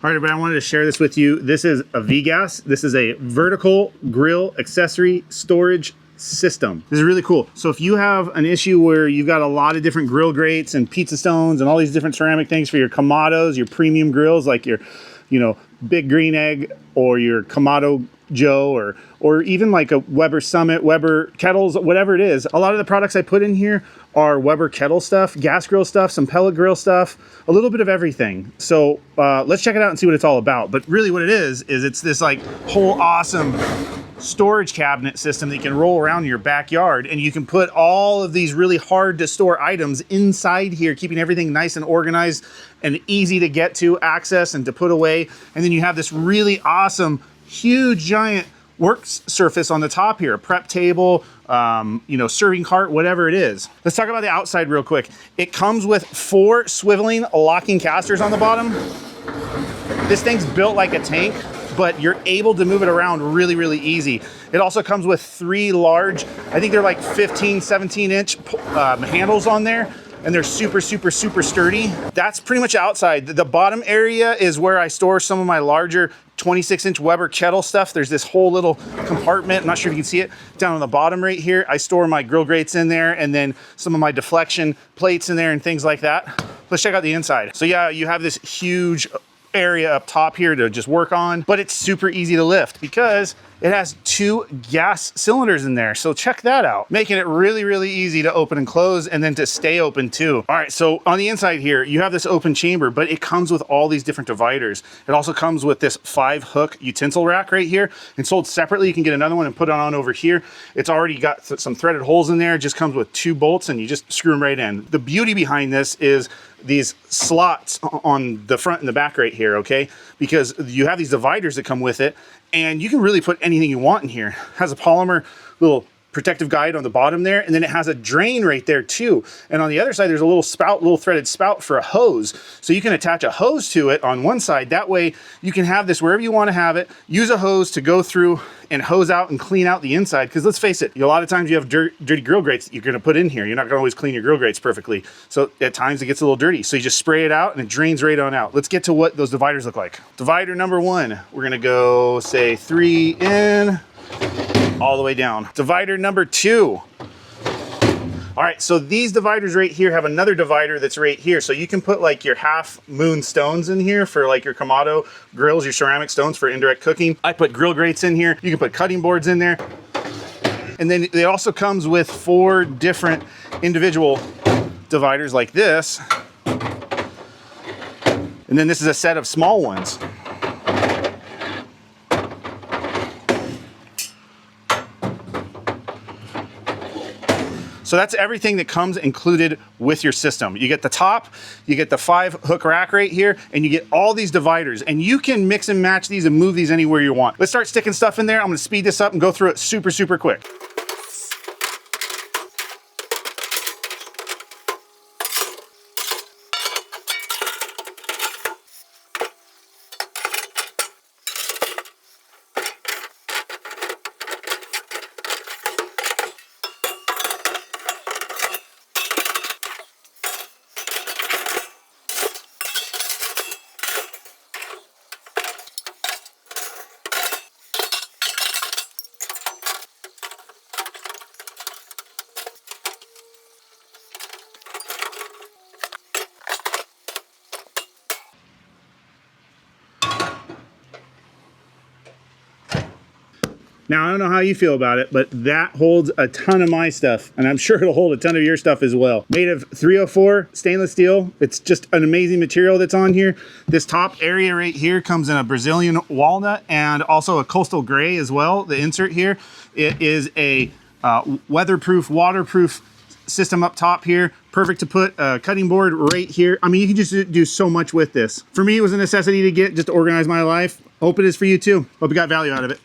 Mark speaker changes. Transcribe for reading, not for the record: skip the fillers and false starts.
Speaker 1: All right, everybody, I wanted to share this with you. This is a VGASS. This is a vertical grill accessory storage system. This is really cool. So if you have an issue where you've got a lot of different grill grates and pizza stones and all these different ceramic things for your Kamados, your premium grills, like your, Big Green Egg or your Kamado Joe or even like a Weber Summit, Weber kettles, whatever it is. A lot of the products I put in here are Weber kettle stuff, gas grill stuff, some pellet grill stuff, a little bit of everything. So let's check it out and see what it's all about. But really what it is it's this like whole awesome storage cabinet system that you can roll around in your backyard, and you can put all of these really hard to store items inside here, keeping everything nice and organized and easy to get to, access, and to put away. And then you have this really awesome, huge, giant work surface on the top here, a prep table, serving cart, whatever it is. Let's talk about the outside real quick. It comes with 4 swiveling locking casters on the bottom. This thing's built like a tank, but you're able to move it around really, really easy. It also comes with 3 large, I think they're like 15, 17 inch handles on there, and they're super, super, super sturdy. That's pretty much outside. The bottom area is where I store some of my larger 26-inch Weber kettle stuff. There's this whole little compartment. I'm not sure if you can see it down on the bottom right here. I store my grill grates in there, and then some of my deflection plates in there and things like that. Let's check out the inside. So yeah, you have this huge area up top here to just work on, but it's super easy to lift because it has 2 gas cylinders in there. So check that out, making it really, really easy to open and close, and then to stay open too. All right, so on the inside here, you have this open chamber, but it comes with all these different dividers. It also comes with this 5-hook utensil rack right here, and sold separately. You can get another one and put it on over here. It's already got some threaded holes in there. It just comes with 2 bolts, and you just screw them right in. The beauty behind this is these slots on the front and the back right here, okay? Because you have these dividers that come with it, and you can really put anything you want in here. It has a polymer little protective guide on the bottom there, and then it has a drain right there too. And on the other side, there's a little spout, little threaded spout for a hose. So you can attach a hose to it on one side. That way you can have this wherever you want to have it. Use a hose to go through and hose out and clean out the inside. Because let's face it, a lot of times you have dirty grill grates that you're going to put in here. You're not going to always clean your grill grates perfectly. So at times it gets a little dirty. So you just spray it out and it drains right on out. Let's get to what those dividers look like. Divider number 1, we're going to go say 3 in, all the way down. Divider number 2. All right, so these dividers right here have another divider that's right here. So you can put like your half moon stones in here for like your Kamado grills, your ceramic stones for indirect cooking. I put grill grates in here. You can put cutting boards in there. And then it also comes with 4 different individual dividers like this. And then this is a set of small ones. So that's everything that comes included with your system. You get the top, you get the 5-hook rack right here, and you get all these dividers, and you can mix and match these and move these anywhere you want. Let's start sticking stuff in there. I'm gonna speed this up and go through it super, super quick. Now, I don't know how you feel about it, but that holds a ton of my stuff, and I'm sure it'll hold a ton of your stuff as well. Made of 304 stainless steel. It's just an amazing material that's on here. This top area right here comes in a Brazilian walnut and also a coastal gray as well, the insert here. It is a weatherproof, waterproof system up top here. Perfect to put a cutting board right here. I mean, you can just do so much with this. For me, it was a necessity to get just to organize my life. Hope it is for you too. Hope you got value out of it.